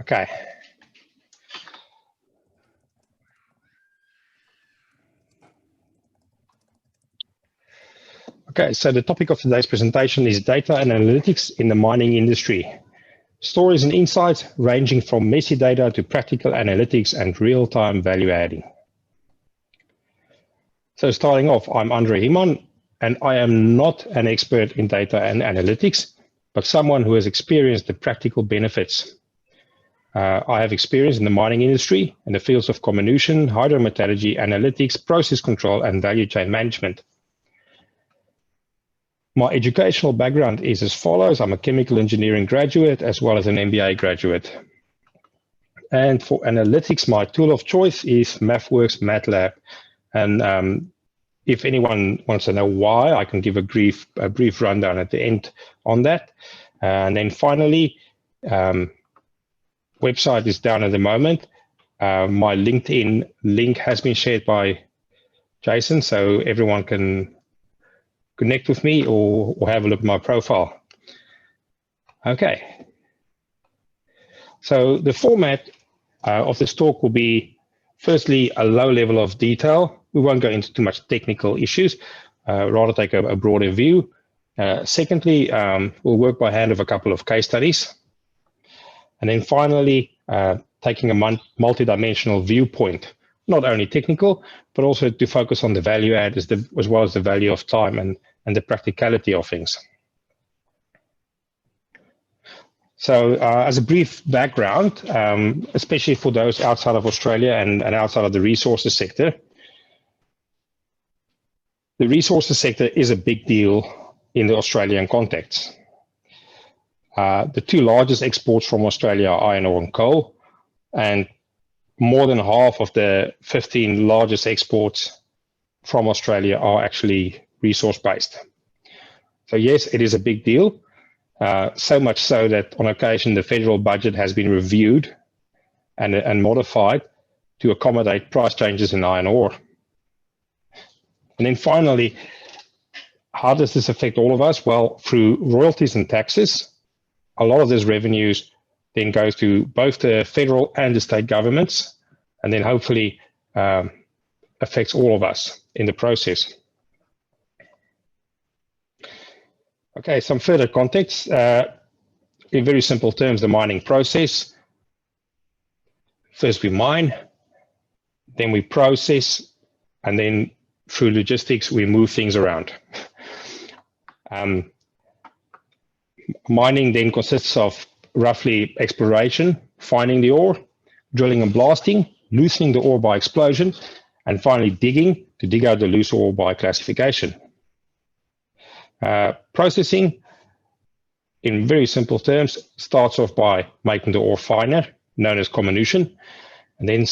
Okay. Okay, so the topic of today's presentation is data and analytics in the mining industry. Stories and insights ranging from messy data to practical analytics and real-time value adding. So starting off, I'm Andre Himan, and I am not an expert in data and analytics, but someone who has experienced the practical benefits. I have experience in the mining industry in the fields of comminution, hydrometallurgy, analytics, process control, and value chain management. My educational background is as follows. I'm a chemical engineering graduate as well as an MBA graduate. And for analytics, my tool of choice is MathWorks MATLAB. And if anyone wants to know why, I can give a brief rundown at the end on that. And then finally, website is down at the moment. My LinkedIn link has been shared by Jason, so everyone can connect with me or have a look at my profile. Okay. So the format of this talk will be, firstly, a low level of detail. We won't go into too much technical issues, rather take a broader view. Secondly, we'll work by hand of a couple of case studies. And then finally, taking a multidimensional viewpoint, not only technical, but also to focus on the value add as well as the value of time and the practicality of things. So as a brief background, especially for those outside of Australia and outside of the resources sector, the resources sector is a big deal in the Australian context. The two largest exports from Australia are iron ore and coal, and more than half of the 15 largest exports from Australia are actually resource-based. So yes, it is a big deal, so much so that on occasion the federal budget has been reviewed and modified to accommodate price changes in iron ore. And then finally, how does this affect all of us? Well, through royalties and taxes, a lot of these revenues then goes to both the federal and the state governments, and then hopefully affects all of us in the process. Okay, some further context. In very simple terms, the mining process. First we mine, then we process, and then through logistics, we move things around. Mining then consists of roughly exploration, finding the ore, drilling and blasting, loosening the ore by explosion, and finally digging to dig out the loose ore by classification. Processing, in very simple terms, starts off by making the ore finer, known as comminution, and then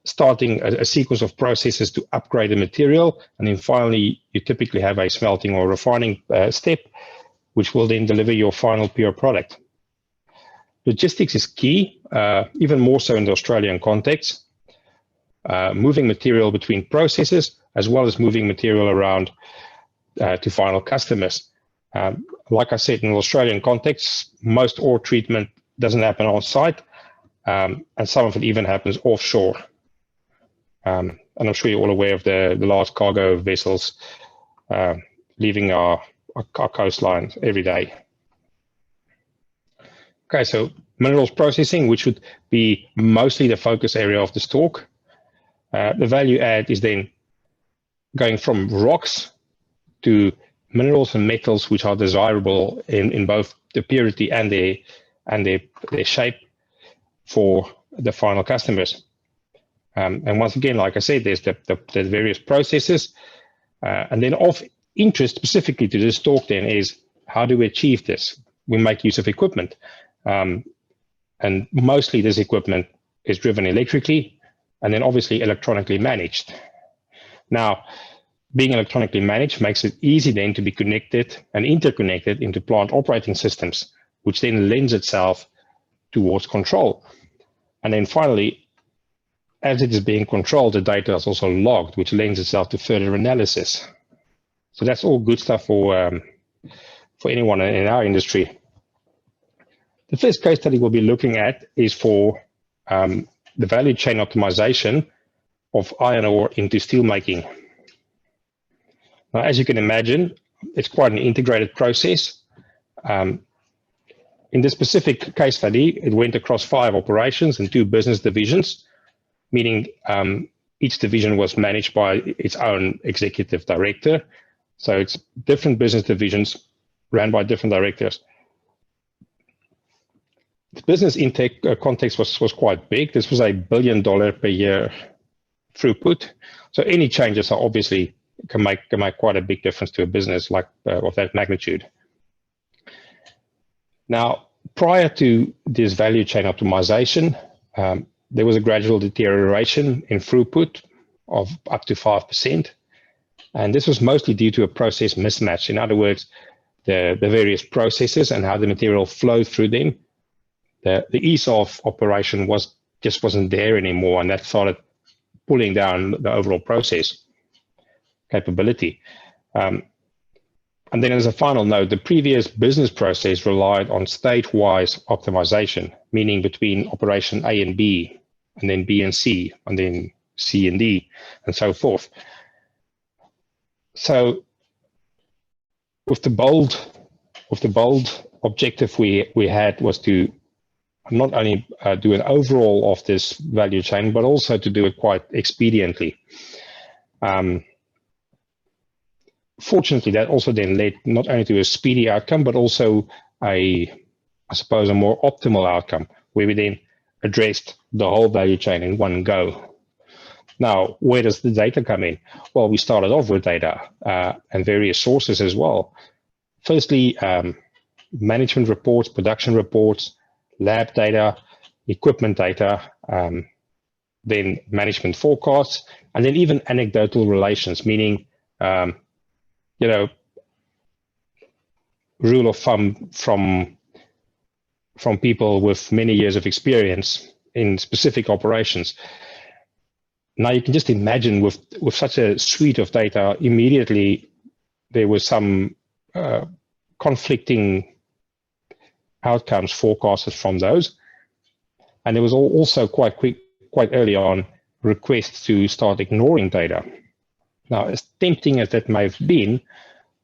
starting a sequence of processes to upgrade the material, and then finally you typically have a smelting or refining step, which will then deliver your final pure product. Logistics is key, even more so in the Australian context. Moving material between processes, as well as moving material around to final customers. Like I said, in the Australian context, most ore treatment doesn't happen on site, and some of it even happens offshore. And I'm sure you're all aware of the large cargo vessels leaving our coastline every day. Okay, so minerals processing, which would be mostly the focus area of this talk. The value add is then going from rocks to minerals and metals which are desirable in both the purity and their shape for the final customers. And once again, like I said, there's the various processes. And then of interest specifically to this talk then is, how do we achieve this? We make use of equipment. And mostly this equipment is driven electrically and then obviously electronically managed. Now, being electronically managed makes it easy then to be connected and interconnected into plant operating systems, which then lends itself towards control. And then finally, as it is being controlled, the data is also logged, which lends itself to further analysis. So that's all good stuff for anyone in our industry. The first case study we'll be looking at is for the value chain optimization of iron ore into steel making. Now, as you can imagine, it's quite an integrated process. In this specific case study, it went across 5 operations and 2 business divisions, meaning each division was managed by its own executive director. So it's different business divisions ran by different directors. The business intake context was quite big. This was $1 billion per year throughput. So any changes are obviously can make quite a big difference to a business like of that magnitude. Now, prior to this value chain optimization, there was a gradual deterioration in throughput of up to 5%. And this was mostly due to a process mismatch. In other words, the various processes and how the material flowed through them. The ease of operation just wasn't there anymore, and that started pulling down the overall process capability. And then as a final note, the previous business process relied on stage-wise optimization, meaning between operation A and B, and then B and C, and then C and D, and so forth. So with the bold objective we had was to not only do an overhaul of this value chain, but also to do it quite expediently. Fortunately, that also then led not only to a speedy outcome, but also I suppose, a more optimal outcome, where we then addressed the whole value chain in one go. Now, where does the data come in? Well, we started off with data and various sources as well. Firstly, management reports, production reports, lab data, equipment data, then management forecasts, and then even anecdotal relations, meaning, rule of thumb from people with many years of experience in specific operations. Now you can just imagine with such a suite of data, immediately there was some conflicting outcomes forecasted from those. And there was also quite early on requests to start ignoring data. Now, as tempting as that may have been,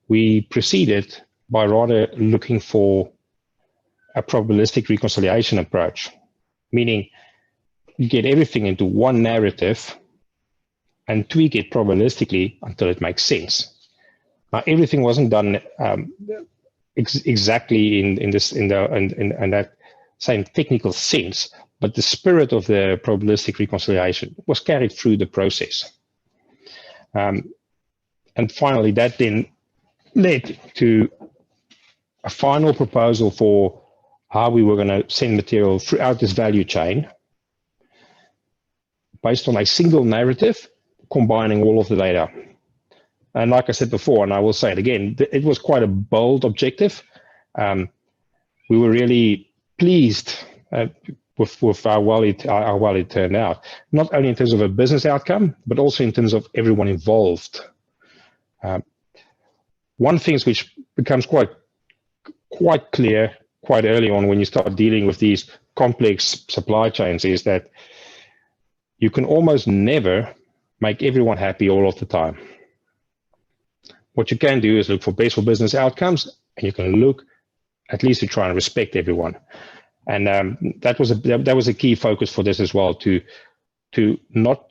we proceeded by rather looking for a probabilistic reconciliation approach, meaning you get everything into one narrative and tweak it probabilistically until it makes sense. Now, everything wasn't done exactly in that same technical sense, but the spirit of the probabilistic reconciliation was carried through the process. And finally, that then led to a final proposal for how we were going to send material throughout this value chain based on a single narrative combining all of the data. And like I said before, and I will say it again, it was quite a bold objective. We were really pleased with how well it turned out, not only in terms of a business outcome, but also in terms of everyone involved. One thing which becomes quite clear quite early on when you start dealing with these complex supply chains is that you can almost never make everyone happy all of the time. What you can do is look for best for business outcomes, and you can look at least to try and respect everyone. And that was a key focus for this as well, to not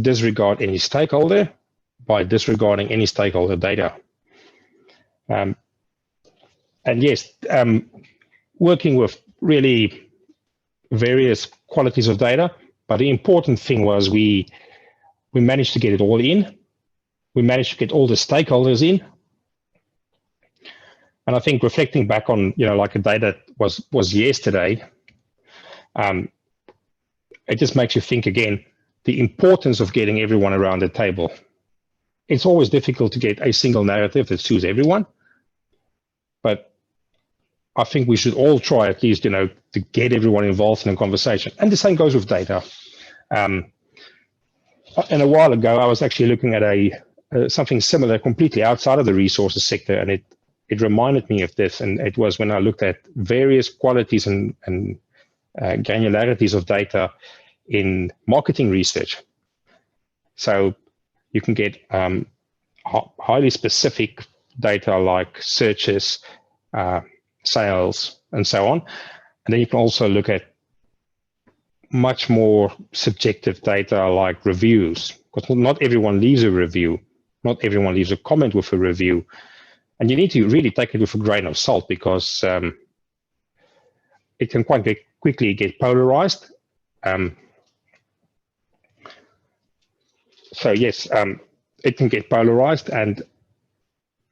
disregard any stakeholder by disregarding any stakeholder data. And yes, working with really various qualities of data, but the important thing was we managed to get it all in. We managed to get all the stakeholders in. And I think reflecting back on, like a day that was yesterday, it just makes you think again, the importance of getting everyone around the table. It's always difficult to get a single narrative that suits everyone, but I think we should all try at least, to get everyone involved in a conversation. And the same goes with data. And a while ago, I was actually looking at something similar, completely outside of the resources sector, and it it reminded me of this, and it was when I looked at various qualities and granularities of data in marketing research. So you can get highly specific data like searches, sales, and so on. And then you can also look at much more subjective data like reviews, because not everyone leaves a review. Not everyone leaves a comment with a review. And you need to really take it with a grain of salt, because it can quite quickly get polarized. So yes, it can get polarized, and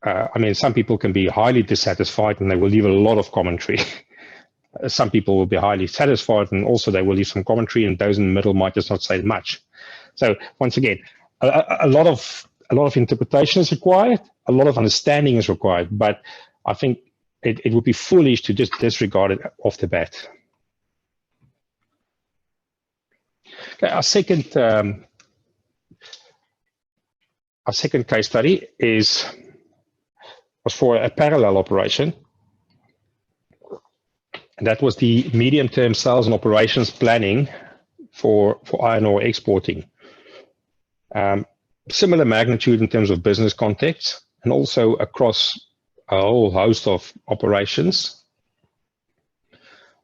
I mean, some people can be highly dissatisfied and they will leave a lot of commentary. Some people will be highly satisfied and also they will leave some commentary, and those in the middle might just not say much. So once again, a lot of interpretation is required, a lot of understanding is required, but I think it would be foolish to just disregard it off the bat. Okay, our second case study was for a parallel operation. And that was the medium-term sales and operations planning for iron ore exporting. Similar magnitude in terms of business context, and also across a whole host of operations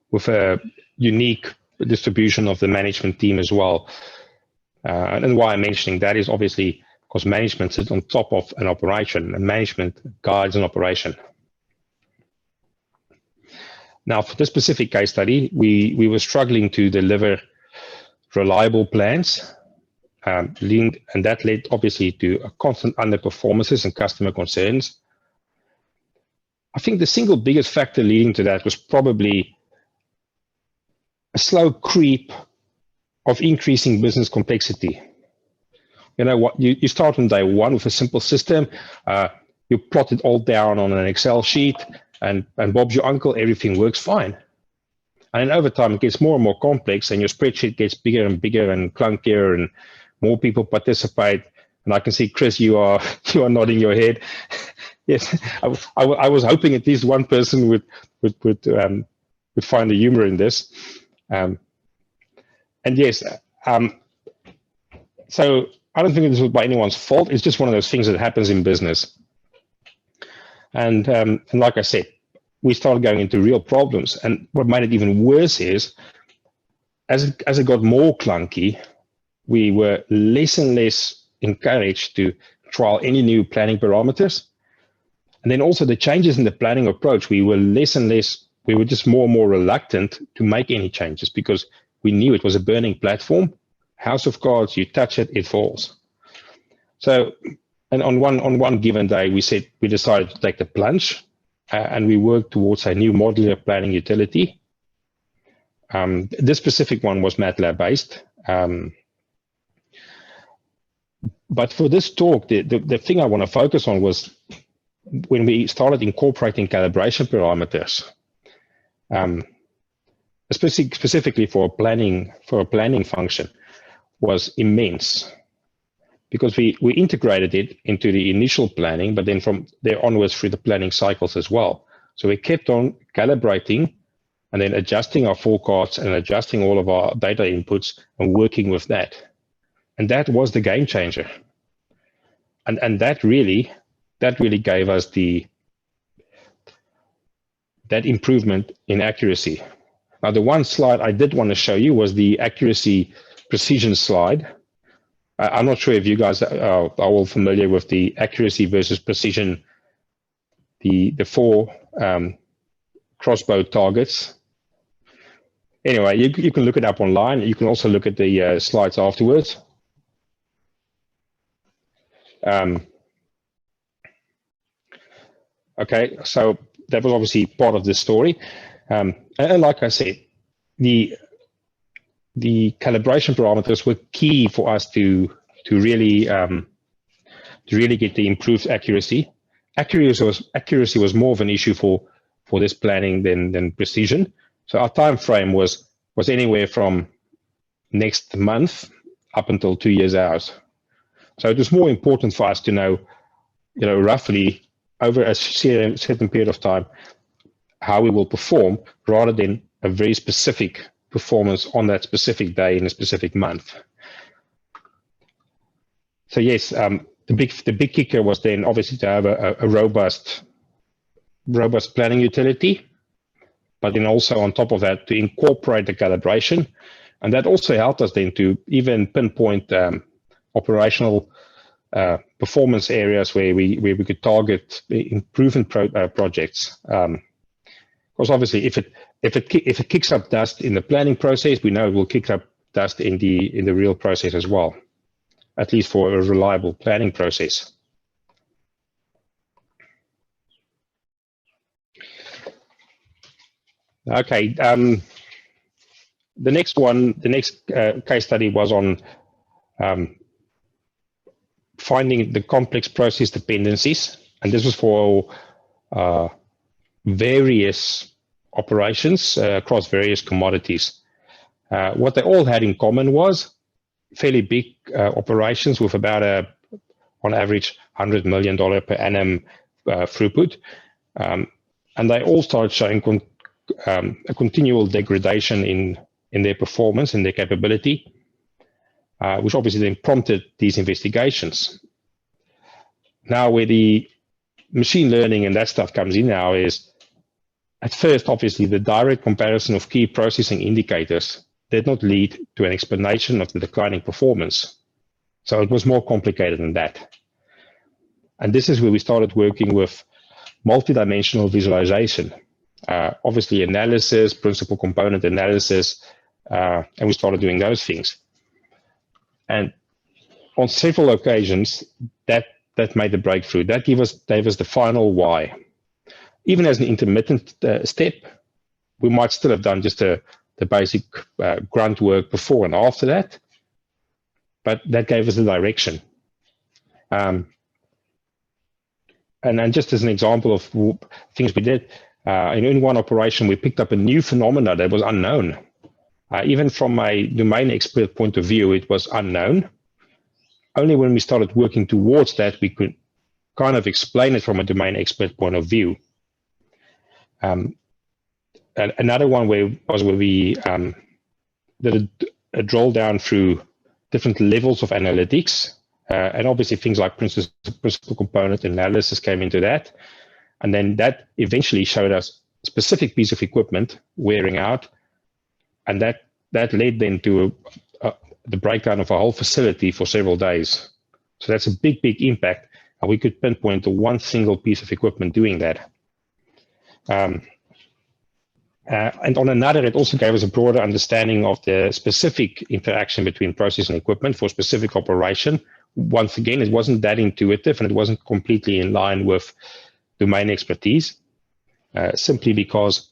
with a unique distribution of the management team as well. And why I'm mentioning that is obviously because management sits on top of an operation, and management guides an operation. Now, for this specific case study, we were struggling to deliver reliable plans, and that led obviously to a constant underperformances and customer concerns. I think the single biggest factor leading to that was probably a slow creep of increasing business complexity. You know what? You start on day one with a simple system. You plot it all down on an Excel sheet, and Bob's your uncle. Everything works fine. And then over time, it gets more and more complex, and your spreadsheet gets bigger and bigger and clunkier, and more people participate. And I can see, Chris, you are nodding your head. Yes, I was hoping at least one person would find the humor in this. And yes, so I don't think this was by anyone's fault. It's just one of those things that happens in business. And like I said, we started going into real problems. And what made it even worse is, as it got more clunky, we were less and less encouraged to trial any new planning parameters. And then also the changes in the planning approach, we were less and less, we were just more and more reluctant to make any changes, because we knew it was a burning platform. House of cards, you touch it, it falls. So, and on one given day, we decided to take the plunge, and we worked towards a new modular planning utility. This specific one was MATLAB based. But for this talk, the thing I want to focus on was when we started incorporating calibration parameters, specifically for a planning function, was immense, because we integrated it into the initial planning, but then from there onwards through the planning cycles as well. So we kept on calibrating and then adjusting our forecasts and adjusting all of our data inputs and working with that. And that was the game changer. And that really gave us that improvement in accuracy. Now, the one slide I did want to show you was the accuracy precision slide. I'm not sure if you guys are all familiar with the accuracy versus precision, the four crossbow targets. Anyway, you can look it up online. You can also look at the slides afterwards. Okay, so that was obviously part of this story. And like I said, the calibration parameters were key for us to really get the improved accuracy. Accuracy was more of an issue for this planning than precision. So our time frame was anywhere from next month up until 2 years out. So it was more important for us to know, roughly over a certain period of time how we will perform, rather than a very specific performance on that specific day in a specific month. So yes, the big kicker was then obviously to have a robust planning utility, but then also on top of that to incorporate the calibration, and that also helped us then to even pinpoint operational performance areas where we could target improvement projects. Because obviously, if it kicks up dust in the planning process, we know it will kick up dust in the real process as well, at least for a reliable planning process. Okay, the next case study was on finding the complex process dependencies, and this was for various operations across various commodities. What they all had in common was fairly big operations with about on average $100 million per annum throughput, and they all started showing a continual degradation in their performance and their capability, which obviously then prompted these investigations. Now, where the machine learning and that stuff comes in now is, at first, obviously, the direct comparison of key processing indicators did not lead to an explanation of the declining performance. So it was more complicated than that. And this is where we started working with multidimensional visualization, obviously analysis, principal component analysis, and we started doing those things. And on several occasions, that made the breakthrough. That gave us the final why. Even as an intermittent step, we might still have done just the basic grunt work before and after that, but that gave us the direction. And just as an example of things we did, in one operation, we picked up a new phenomena that was unknown. Even from a domain expert point of view, it was unknown. Only when we started working towards that, we could kind of explain it from a domain expert point of view. Another one was where we did a drill down through different levels of analytics, and obviously things like principal component analysis came into that, and then that eventually showed us a specific piece of equipment wearing out, and that led then to the breakdown of a whole facility for several days. So that's a big impact, and we could pinpoint to one single piece of equipment doing that. And on another, it also gave us a broader understanding of the specific interaction between process and equipment for specific operation. Once again, it wasn't that intuitive, and it wasn't completely in line with domain expertise, simply because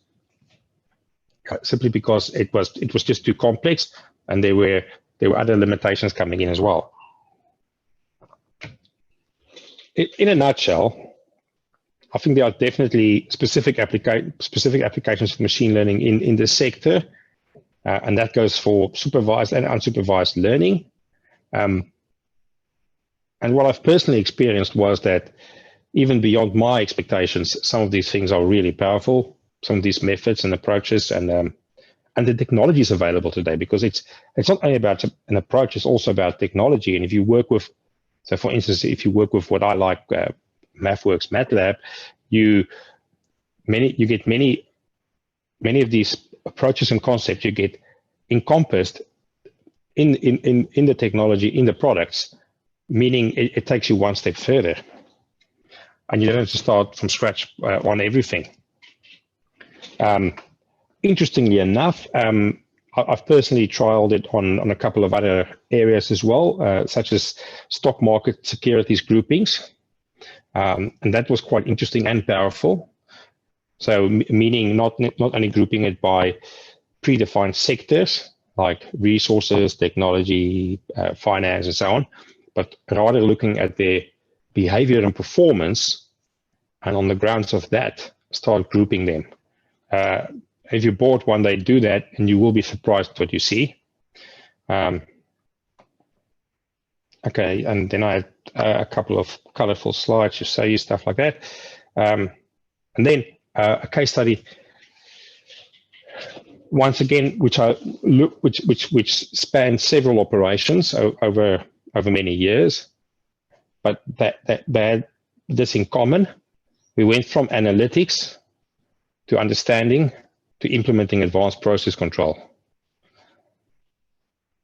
it was just too complex, and there were other limitations coming in as well. In a nutshell, I think there are definitely specific applications of machine learning in this sector, and that goes for supervised and unsupervised learning. And what I've personally experienced was that even beyond my expectations, some of these things are really powerful, some of these methods and approaches, and the technologies available today, because it's not only about an approach, it's also about technology. And if you work with, so for instance, if you work with what I like, MathWorks, MATLAB, you get many of these approaches and concepts you get encompassed in the technology, in the products, meaning it takes you one step further, and you don't have to start from scratch on everything. Interestingly enough, I've personally trialed it on a couple of other areas as well, such as stock market securities groupings. And that was quite interesting and powerful. So meaning not only grouping it by predefined sectors like resources, technology, finance, and so on, but rather looking at their behavior and performance, and on the grounds of that, start grouping them. If you're bored one day, do that, and you will be surprised what you see. Okay, and then I had a couple of colorful slides to show you stuff like that. And then a case study, once again, which spans several operations over many years, but that had this in common. We went from analytics to understanding to implementing advanced process control.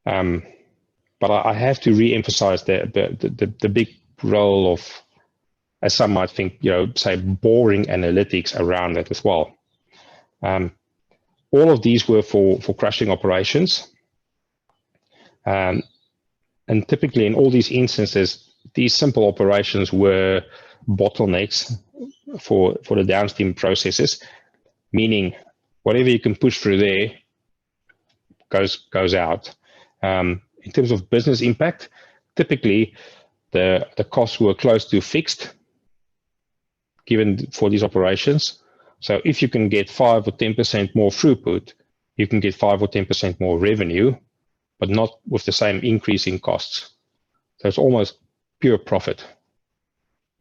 But I have to re-emphasize the big role of, as some might think, say boring analytics around it as well. All of these were for crushing operations. And typically in all these instances, these simple operations were bottlenecks for the downstream processes, meaning whatever you can push through there goes out. In terms of business impact, typically the costs were close to fixed given for these operations. So if you can get 5 or 10% more throughput, you can get 5 or 10% more revenue, but not with the same increase in costs. So it's almost pure profit.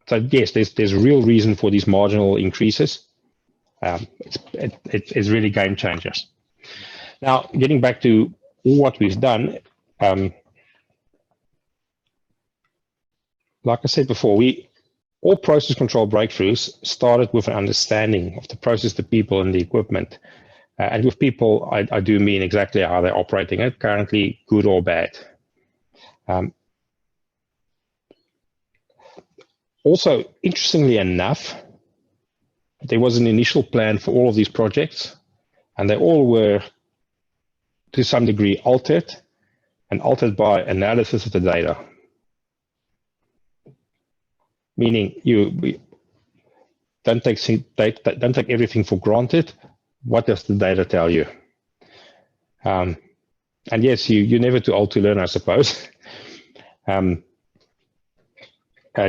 So yes, there's a real reason for these marginal increases. It's really game changers. Now, getting back to what we've done, like I said before, all process control breakthroughs started with an understanding of the process, the people, and the equipment. And with people, I do mean exactly how they're operating it, currently good or bad. Also, interestingly enough, there was an initial plan for all of these projects, and they all were, to some degree, altered by analysis of the data. Meaning, you don't take everything for granted. What does the data tell you? And yes, you're never too old to learn, I suppose.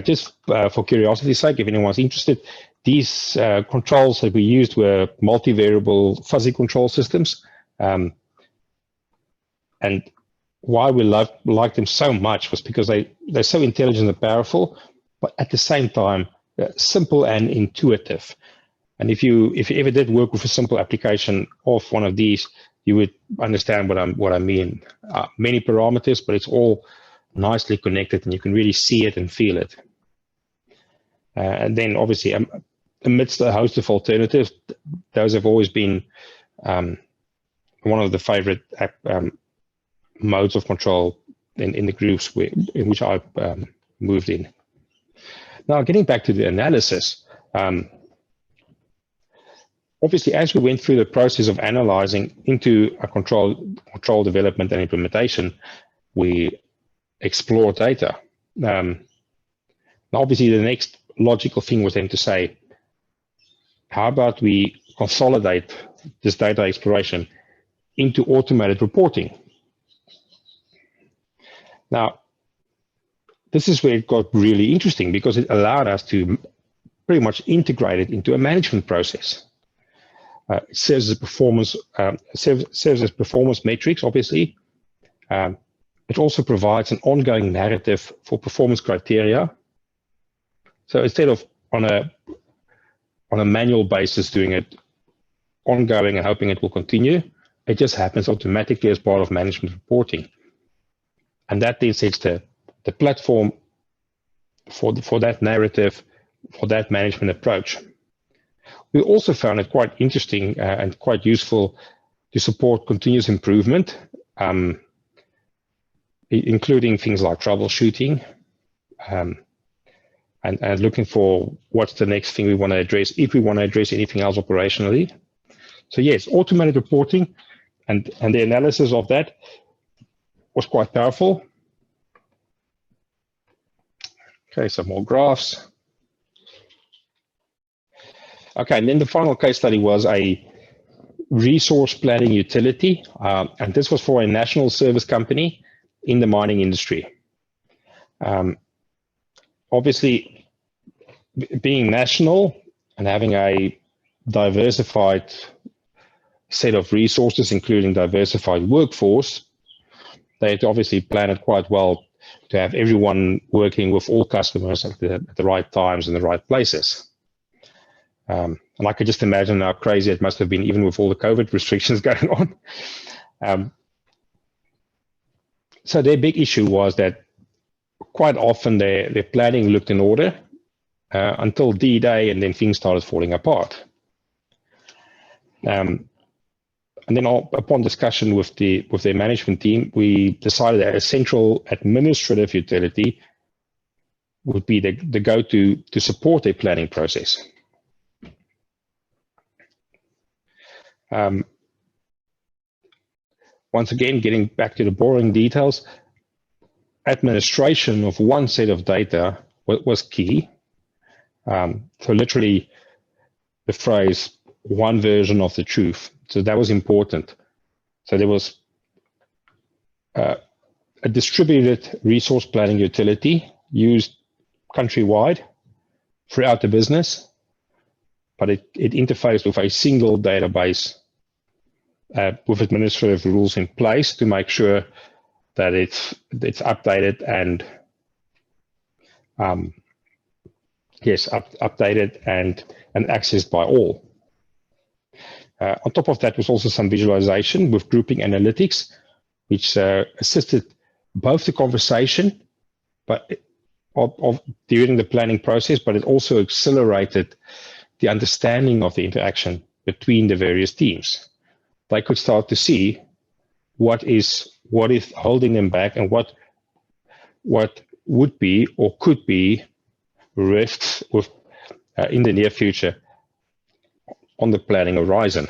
Just for curiosity's sake, if anyone's interested, these controls that we used were multivariable fuzzy control systems. And why we liked them so much was because they're so intelligent and powerful, but at the same time, simple and intuitive. And if you ever did work with a simple application of one of these, you would understand what I mean. Many parameters, but it's all nicely connected, and you can really see it and feel it. And then, obviously, amidst a host of alternatives, those have always been one of the favorite modes of control in the groups in which I've moved in. Now, getting back to the analysis, obviously, as we went through the process of analyzing into a control development and implementation, we explored data. Now, obviously, the next logical thing was then to say, how about we consolidate this data exploration into automated reporting? Now, this is where it got really interesting, because it allowed us to pretty much integrate it into a management process. It serves as performance metrics, obviously. It also provides an ongoing narrative for performance criteria. So instead of on a manual basis doing it ongoing and hoping it will continue, it just happens automatically as part of management reporting. And that then sets the platform for that narrative, for that management approach. We also found it quite interesting and quite useful to support continuous improvement, including things like troubleshooting, and looking for what's the next thing we want to address, if we want to address anything else operationally. So yes, automated reporting and the analysis of that was quite powerful. Okay, some more graphs. Okay, and then the final case study was a resource planning utility, and this was for a national service company in the mining industry. Obviously, being national and having a diversified set of resources, including diversified workforce, they had obviously planned it quite well to have everyone working with all customers at the right times and the right places. And I could just imagine how crazy it must have been, even with all the COVID restrictions going on. So their big issue was that quite often their planning looked in order until D-Day, and then things started falling apart. And then upon discussion with their management team, we decided that a central administrative utility would be the go-to to support their planning process. Once again, getting back to the boring details, administration of one set of data was key. So literally the phrase, one version of the truth. So that was important. So there was a distributed resource planning utility used countrywide throughout the business, but it interfaced with a single database with administrative rules in place to make sure that it's updated and updated and accessed by all. On top of that was also some visualization with grouping analytics, which assisted both the conversation, but during the planning process, but it also accelerated the understanding of the interaction between the various teams. They could start to see what is holding them back and what would be or could be risks with in the near future on the planning horizon.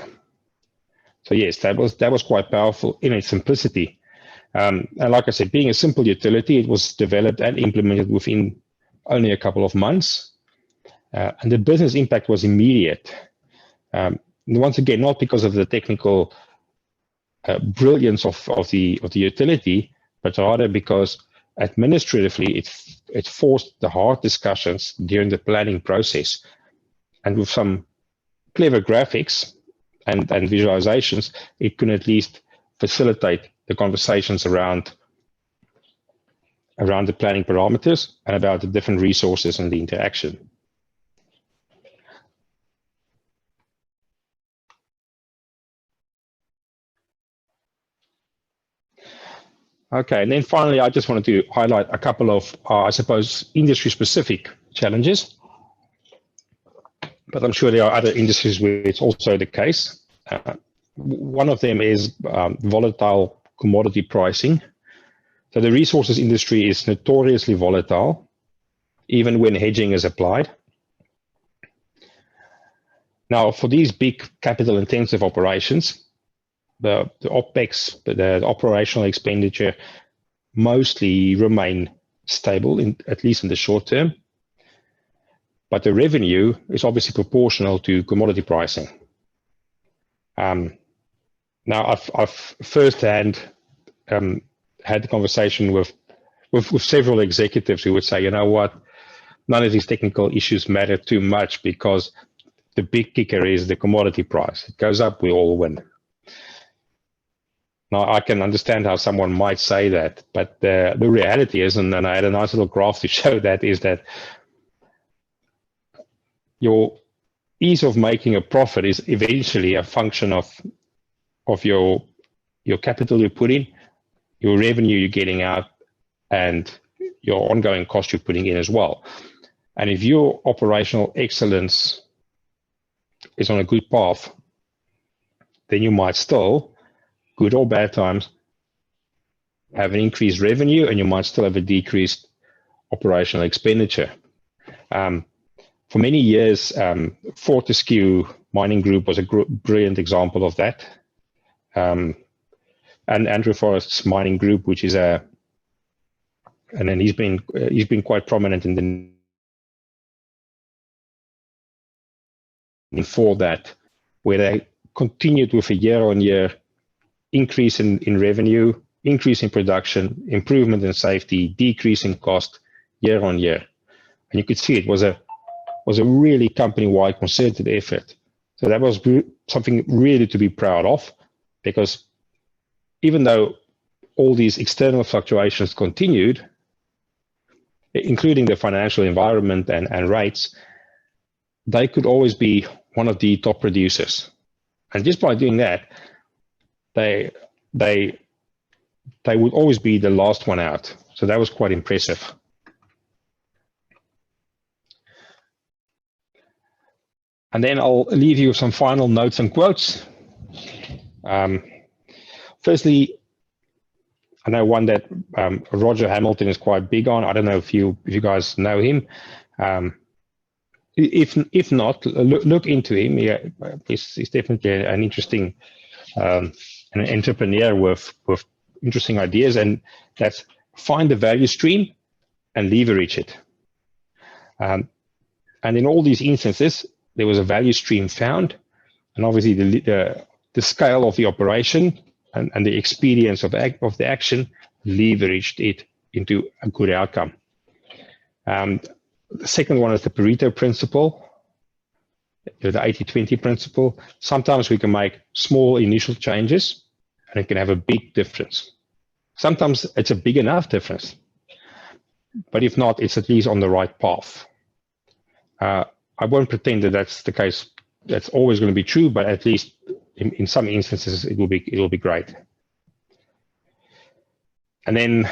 So yes, that was quite powerful in its simplicity. And like I said, being a simple utility, it was developed and implemented within only a couple of months. And the business impact was immediate. Once again, not because of the technical brilliance of the utility, but rather because administratively it forced the hard discussions during the planning process. And with some clever graphics and visualizations, it can at least facilitate the conversations around the planning parameters and about the different resources and the interaction. Okay, and then finally, I just wanted to highlight a couple of, I suppose, industry-specific challenges. But I'm sure there are other industries where it's also the case. One of them is volatile commodity pricing. So the resources industry is notoriously volatile, even when hedging is applied. Now, for these big capital-intensive operations, the OPEX, the operational expenditure, mostly remain stable, at least in the short term. But the revenue is obviously proportional to commodity pricing. Now, I've firsthand had the conversation with several executives who would say, you know what, none of these technical issues matter too much because the big kicker is the commodity price. It goes up, we all win. Now, I can understand how someone might say that, but the reality is, and I had a nice little graph to show that, is that your ease of making a profit is eventually a function of your capital you put in, your revenue you're getting out, and your ongoing cost you're putting in as well. And if your operational excellence is on a good path, then you might still, good or bad times, have an increased revenue, and you might still have a decreased operational expenditure. For many years, Fortescue Mining Group was a brilliant example of that. And Andrew Forrest's Mining Group, which is and then he's been quite prominent in for that, where they continued with a year-on-year increase in revenue, increase in production, improvement in safety, decrease in cost year on year. And you could see it was a really company-wide concerted effort. So that was something really to be proud of, because even though all these external fluctuations continued, including the financial environment and rates, they could always be one of the top producers. And just by doing that, they would always be the last one out. So that was quite impressive. And then I'll leave you with some final notes and quotes. Firstly, I know one that Roger Hamilton is quite big on. I don't know if you guys know him. If not, look into him. Yeah, he's definitely an interesting an entrepreneur with interesting ideas, and that's find the value stream and leverage it. And in all these instances, there was a value stream found, and obviously the scale of the operation and the experience of the action leveraged it into a good outcome. The second one is the Pareto principle, the 80-20 principle. Sometimes we can make small initial changes and it can have a big difference. Sometimes it's a big enough difference, but if not, it's at least on the right path. I won't pretend that that's the case. That's always going to be true, but at least in some instances, it will be great. And then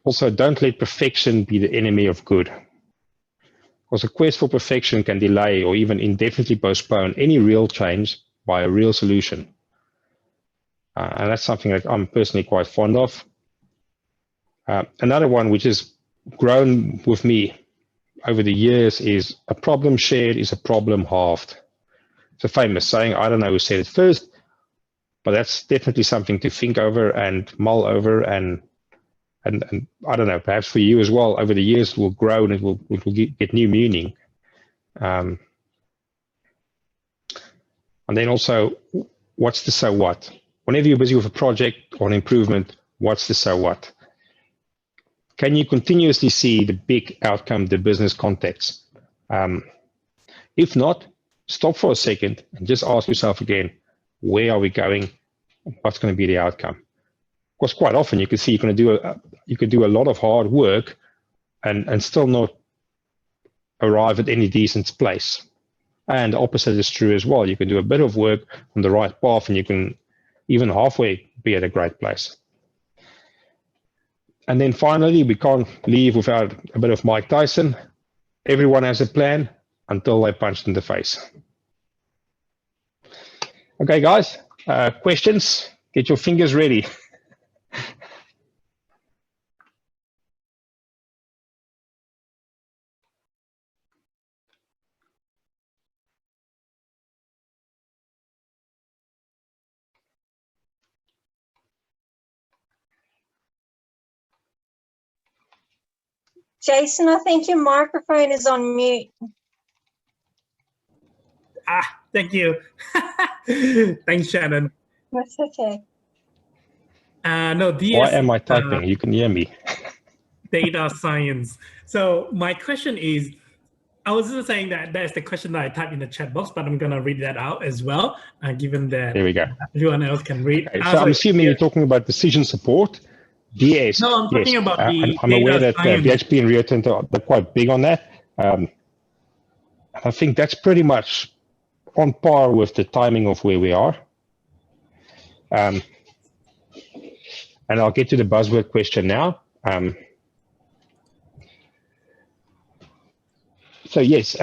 also, don't let perfection be the enemy of good. Because a quest for perfection can delay or even indefinitely postpone any real change by a real solution. And that's something that I'm personally quite fond of. Another one which has grown with me over the years is a problem shared is a problem halved. It's a famous saying. I don't know who said it first, but that's definitely something to think over and mull over, and I don't know, perhaps for you as well, over the years it will grow and it will get new meaning. And then also, what's the so what? Whenever you're busy with a project or an improvement, what's the so what? Can you continuously see the big outcome, the business context? If not, stop for a second and just ask yourself again, where are we going? What's going to be the outcome? Because quite often you can see you can do a lot of hard work and still not arrive at any decent place. And the opposite is true as well. You can do a bit of work on the right path and you can even halfway be at a great place. And then finally, we can't leave without a bit of Mike Tyson. Everyone has a plan until they're punched in the face. Okay, guys, questions? Get your fingers ready. Jason, I think your microphone is on mute. Thank you. Thanks, Shannon. That's okay. No, DS, why am I typing? You can hear me. Data science. So my question is, I was just saying that that's the question that I typed in the chat box, but I'm going to read that out as well, given that there we go. Everyone else can read. Okay, so I'm assuming you're talking about decision support. DS. No, I'm talking about the I'm aware that science. BHP and Rio Tinto are quite big on that. I think that's pretty much on par with the timing of where we are. And I'll get to the buzzword question now. So yes,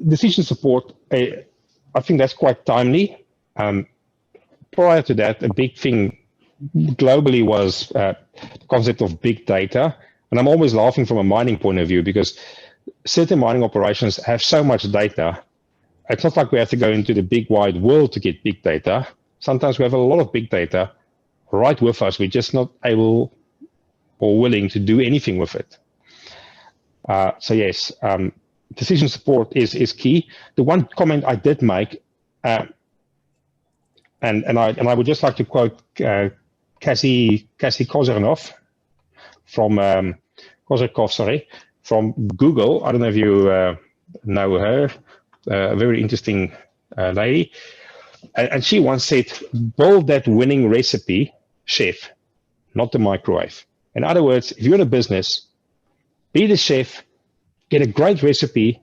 decision support, I think that's quite timely. Prior to that, a big thing globally was the concept of big data. And I'm always laughing from a mining point of view because certain mining operations have so much data. It's not like we have to go into the big wide world to get big data. Sometimes we have a lot of big data right with us. We're just not able or willing to do anything with it. So yes, decision support is key. The one comment I did make, and I would just like to quote Cassie Kozyrkov from from Google. I don't know if you know her, a very interesting lady. And she once said, build that winning recipe, chef, not the microwave. In other words, if you're in a business, be the chef, get a great recipe,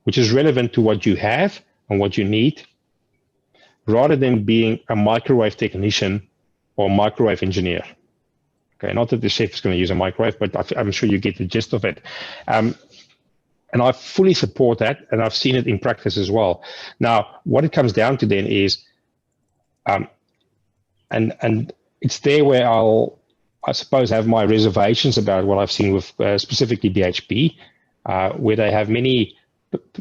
which is relevant to what you have and what you need, rather than being a microwave technician or microwave engineer. Okay, not that the chef is going to use a microwave, but I'm sure you get the gist of it. And I fully support that, and I've seen it in practice as well. Now, what it comes down to then is, and it's there where I suppose, have my reservations about what I've seen with specifically BHP, where they have many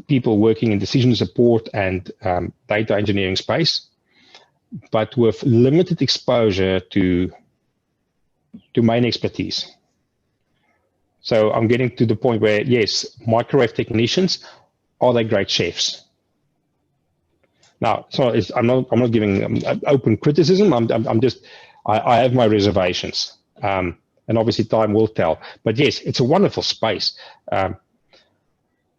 people working in decision support and data engineering space, but with limited exposure to domain expertise. So I'm getting to the point where, yes, microwave technicians, are they great chefs? Now, so I'm not giving open criticism. I have my reservations, and obviously time will tell. But yes, it's a wonderful space. And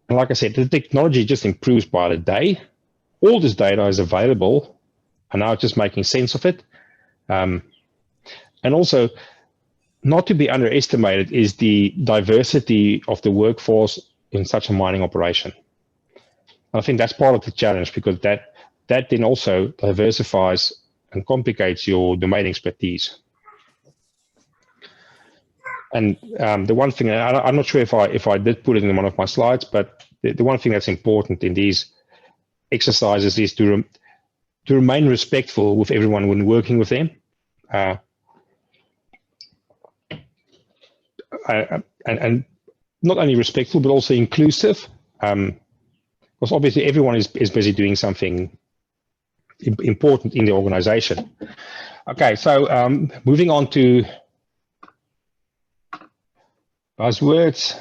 like I said, the technology just improves by the day. All this data is available, and now it's just making sense of it. And also, not to be underestimated is the diversity of the workforce in such a mining operation. And I think that's part of the challenge, because that then also diversifies and complicates your domain expertise. And the one thing, I'm not sure if I did put it in one of my slides, but the one thing that's important in these exercises is to remain respectful with everyone when working with them. And not only respectful, but also inclusive, because obviously everyone is busy doing something important in the organization. Okay, so moving on to buzzwords.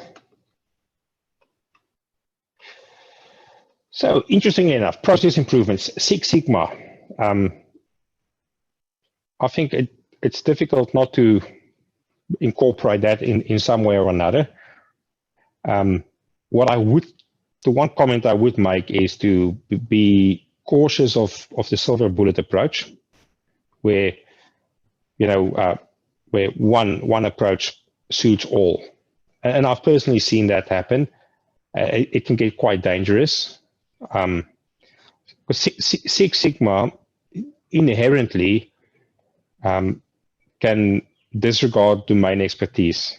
So interestingly enough, process improvements, Six Sigma. I think it's difficult not to incorporate that in some way or another. The one comment I would make is to be cautious of the silver bullet approach, where where one approach suits all. And I've personally seen that happen. It can get quite dangerous. Six Sigma inherently can disregard domain expertise.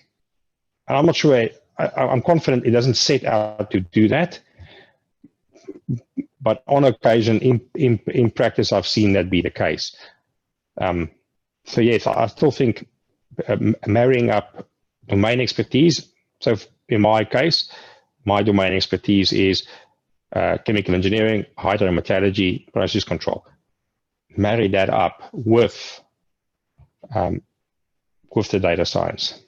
And I'm not sure, I'm confident it doesn't set out to do that. But on occasion, in practice, I've seen that be the case. So yes, I still think marrying up domain expertise. So in my case, my domain expertise is chemical engineering, hydrometallurgy, process control. Marry that up with the data science.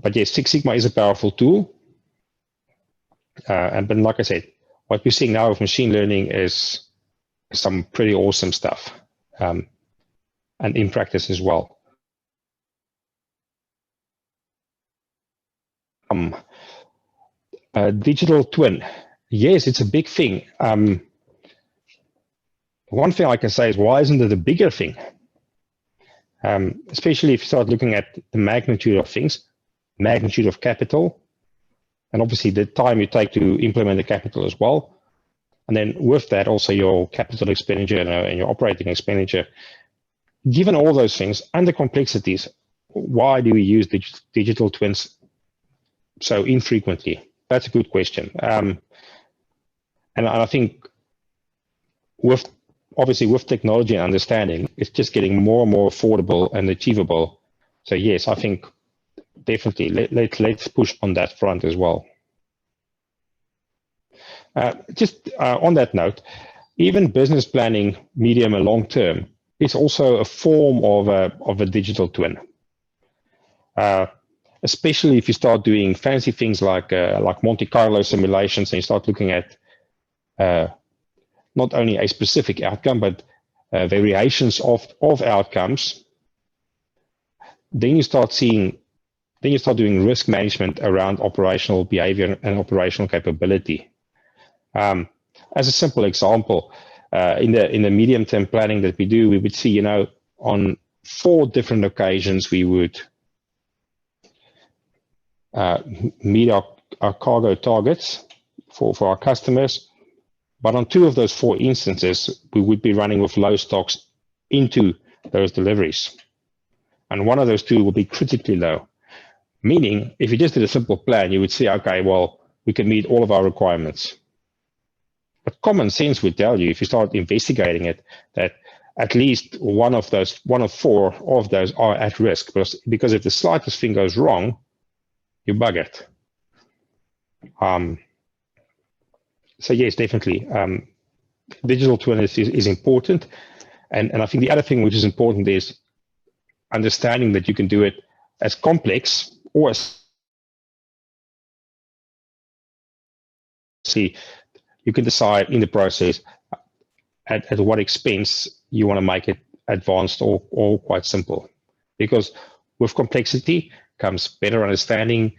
But yes, Six Sigma is a powerful tool. But like I said, what we're seeing now with machine learning is some pretty awesome stuff, and in practice as well. Digital twin. Yes, it's a big thing. One thing I can say is, why isn't it a bigger thing? Especially if you start looking at the magnitude of things, magnitude of capital, and obviously the time you take to implement the capital as well. And then with that, also your capital expenditure and your operating expenditure. Given all those things and the complexities, why do we use digital twins so infrequently? That's a good question. And I think obviously with technology and understanding, it's just getting more and more affordable and achievable. So yes, I think definitely let's push on that front as well. Just on that note, even business planning, medium and long term, is also a form of a digital twin. Especially if you start doing fancy things like Monte Carlo simulations, and you start looking at not only a specific outcome, but variations of outcomes. Then you start doing risk management around operational behavior and operational capability. As a simple example, in the medium-term planning that we do, we would see, on 4 different occasions we would meet our cargo targets for our customers. But on 2 of those 4 instances, we would be running with low stocks into those deliveries. And one of those 2 will be critically low. Meaning, if you just did a simple plan, you would say, okay, well, we can meet all of our requirements. But common sense would tell you, if you start investigating it, that at least one of 4 of those are at risk. Because if the slightest thing goes wrong, you bug it. So yes, definitely. Digital twin is important. And I think the other thing which is important is understanding that you can do it as complex or as you can decide in the process at what expense you want to make it advanced or quite simple. Because with complexity comes better understanding,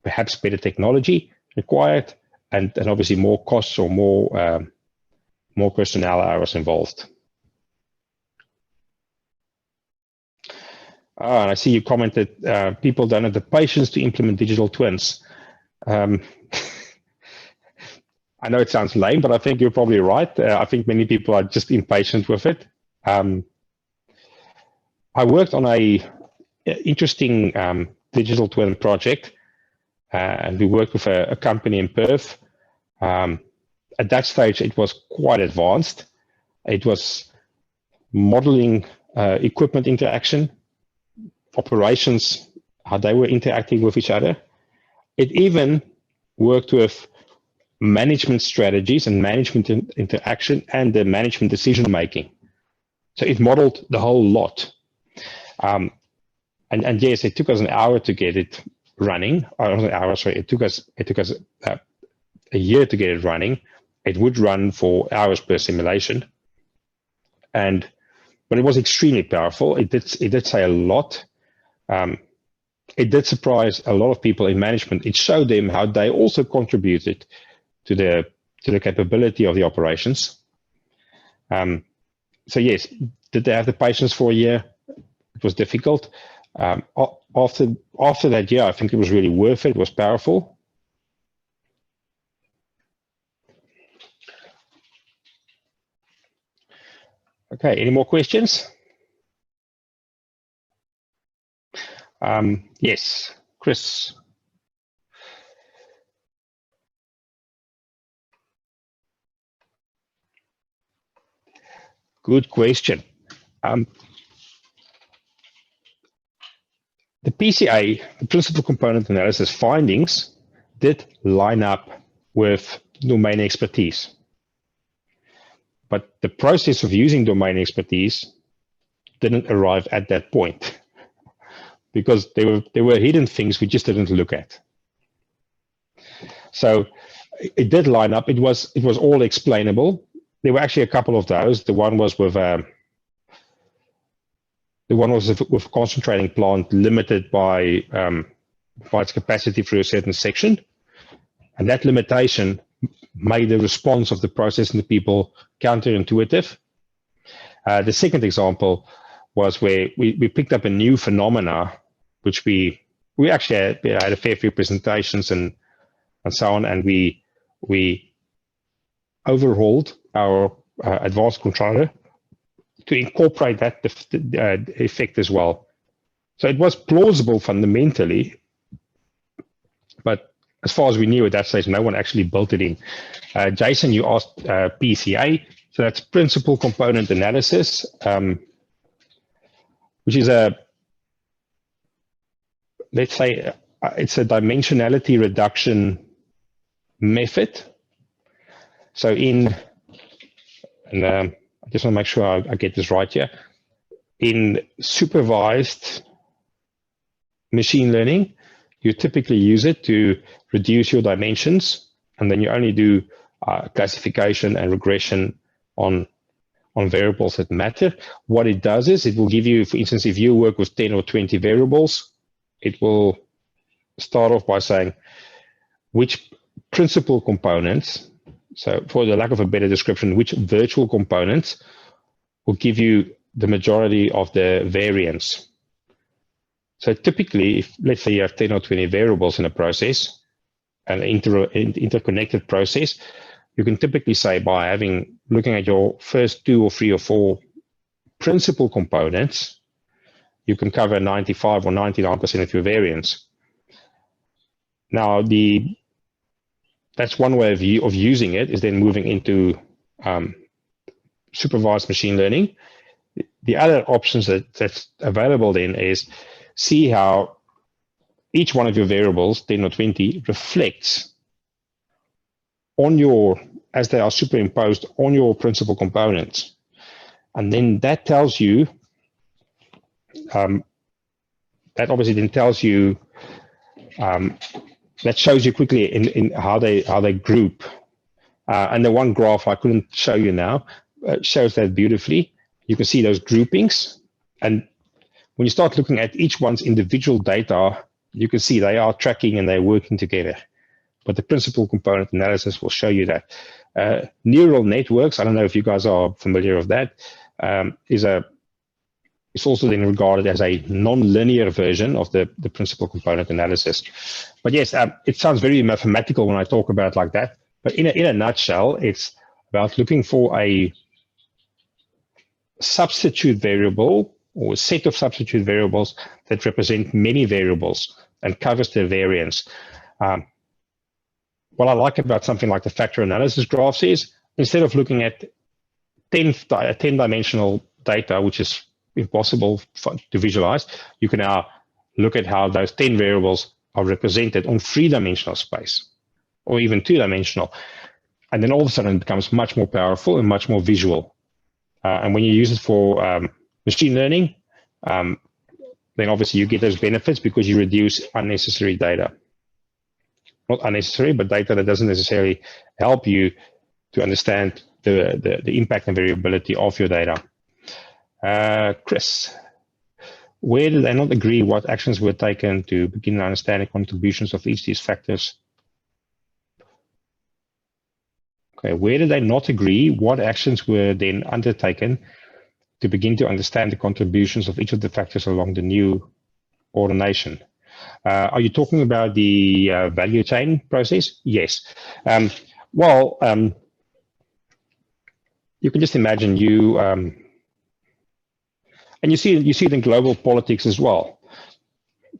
perhaps better technology required, and obviously more costs or more personnel hours involved. And I see you commented, people don't have the patience to implement digital twins. I know it sounds lame, but I think you're probably right. I think many people are just impatient with it. I worked on a interesting digital twin project, and we worked with a company in Perth. At that stage, it was quite advanced. It was modeling equipment interaction, operations, how they were interacting with each other. It even worked with management strategies and management interaction and the management decision making. So it modeled the whole lot. And yes, it took us an hour to get it running. Not an hour, sorry. It took us a year to get it running. It would run for hours per simulation, but it was extremely powerful. It did say a lot. It did surprise a lot of people in management. It showed them how they also contributed to the capability of the operations. So yes, did they have the patience for a year? It was difficult. After that year, I think it was really worth it. It was powerful. Okay, any more questions? Yes, Chris. Good question. The PCA, the principal component analysis findings, did line up with domain expertise. But the process of using domain expertise didn't arrive at that point because there were hidden things we just didn't look at. So it did line up. It was all explainable. There were actually a couple of those. The one was with concentrating plant limited by its capacity through a certain section, and that limitation made the response of the process and the people counterintuitive. The second example was where we picked up a new phenomena, which we actually had a fair few presentations and so on, and we overhauled our advanced controller to incorporate that effect as well. So it was plausible fundamentally, but as far as we knew at that stage, no one actually built it in. Jason, you asked PCA, so that's principal component analysis, which is let's say, it's a dimensionality reduction method. So I just want to make sure I get this right here. In supervised machine learning, you typically use it to reduce your dimensions, and then you only do classification and regression on variables that matter. What it does is it will give you, for instance, if you work with 10 or 20 variables, it will start off by saying which principal components, so for the lack of a better description, which virtual components will give you the majority of the variance. So typically, if let's say you have 10 or 20 variables in a process, an interconnected process, you can typically say by looking at your first 2 or 3 or 4 principal components, you can cover 95 or 99% of your variance. Now, that's one way of using it, is then moving into supervised machine learning. The other options that's available then is see how each one of your variables, 10 or 20, reflects on as they are superimposed on your principal components. And then that tells you, that obviously then tells you, that shows you quickly in how they group. And the one graph I couldn't show you now shows that beautifully. You can see those groupings. And when you start looking at each one's individual data, you can see they are tracking and they're working together. But the principal component analysis will show you that. Neural networks, I don't know if you guys are familiar with that, it's also then regarded as a non-linear version of the principal component analysis. But yes, it sounds very mathematical when I talk about it like that. But in a nutshell, it's about looking for a substitute variable or a set of substitute variables that represent many variables and covers their variance. What I like about something like the factor analysis graphs is, instead of looking at 10-dimensional data, which is impossible to visualize, you can now look at how those 10 variables are represented on 3-dimensional space, or even 2-dimensional. And then all of a sudden it becomes much more powerful and much more visual. And when you use it for machine learning, then obviously you get those benefits because you reduce unnecessary data. Not unnecessary, but data that doesn't necessarily help you to understand the impact and variability of your data. Chris, where did they not agree what actions were taken to begin understanding contributions of each of these factors? Okay, where did they not agree? What actions were then undertaken to begin to understand the contributions of each of the factors along the new ordination? Are you talking about the value chain process? Yes. You can just imagine and you see it in global politics as well.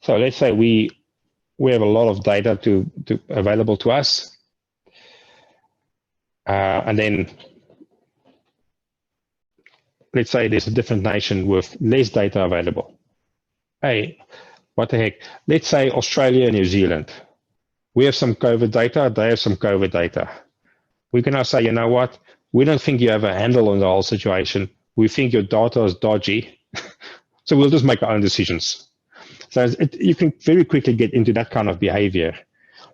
So let's say we have a lot of data available to us. And then let's say there's a different nation with less data available. Hey, what the heck? Let's say Australia and New Zealand. We have some COVID data, they have some COVID data. We can now say, you know what? We don't think you have a handle on the whole situation. We think your data is dodgy. So we'll just make our own decisions. So you can very quickly get into that kind of behavior.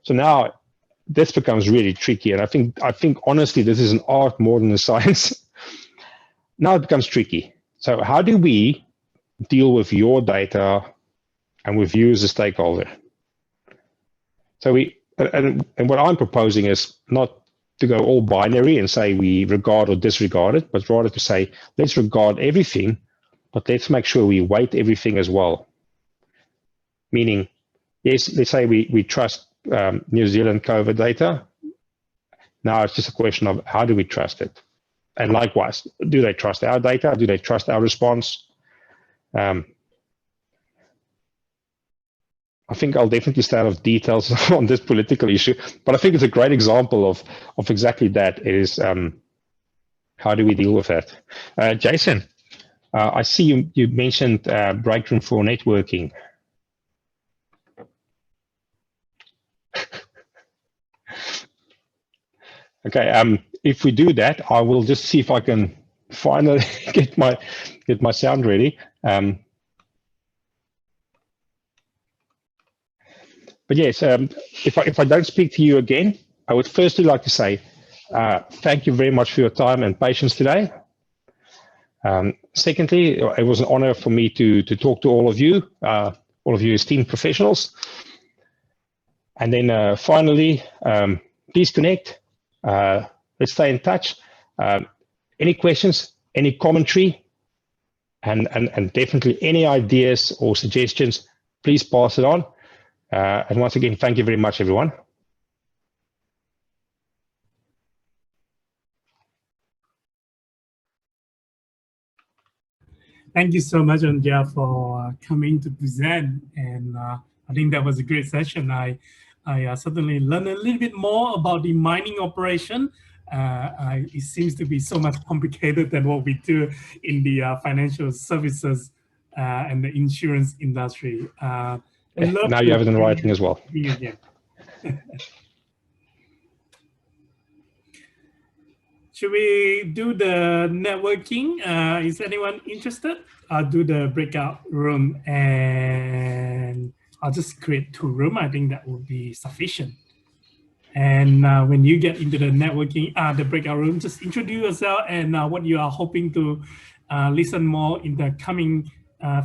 So now this becomes really tricky. And I think honestly, this is an art more than a science. Now it becomes tricky. So how do we deal with your data and with you as a stakeholder? So and what I'm proposing is not to go all binary and say we regard or disregard it, but rather to say, let's regard everything, but let's make sure we weight everything as well. Meaning, yes, let's say we trust New Zealand COVID data. Now it's just a question of how do we trust it? And likewise, do they trust our data? Do they trust our response? I think I'll definitely stay out of details on this political issue, but I think it's a great example of exactly that. It is how do we deal with that? Jason, I see you mentioned breakroom for networking. Okay, if we do that, I will just see if I can finally get my sound ready. But yes, if I don't speak to you again, I would firstly like to say thank you very much for your time and patience today. Secondly, it was an honor for me to talk to all of you esteemed professionals. And then finally, please connect. Let's stay in touch. Any questions, any commentary, and definitely any ideas or suggestions, please pass it on. And once again, thank you very much, everyone. Thank you so much, Anja, for coming to present. And I think that was a great session. I certainly learned a little bit more about the mining operation. It seems to be so much complicated than what we do in the financial services and the insurance industry. Now you have it in writing as well. Again. Should we do the networking? Is anyone interested? I'll do the breakout room, and I'll just create 2 rooms. I think that will be sufficient. And when you get into the networking, the breakout room, just introduce yourself and what you are hoping to listen more in the coming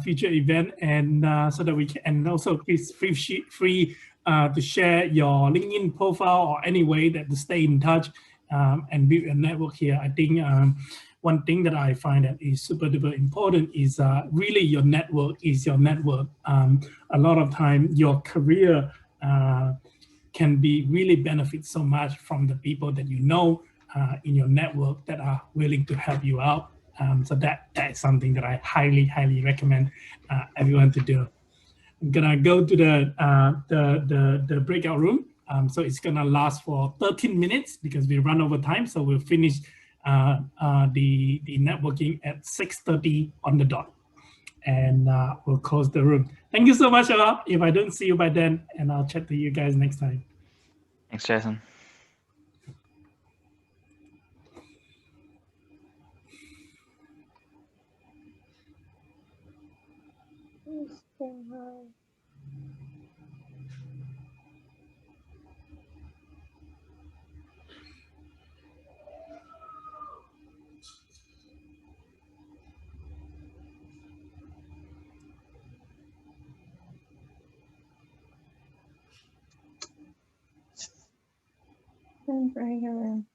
future event, and so that we can, and also please feel free to share your LinkedIn profile or any way that to stay in touch and build a network here. I think one thing that I find that is super duper important is really your network is your network. A lot of time your career can be really benefit so much from the people that you know in your network that are willing to help you out. So that is something that I highly recommend everyone to do. I'm gonna go to the breakout room. So it's gonna last for 13 minutes because we run over time. So we'll finish the networking at 6:30 on the dot, and we'll close the room. Thank you so much, if I don't see you by then, and I'll chat to you guys next time. Thanks, Jason. Bring her in.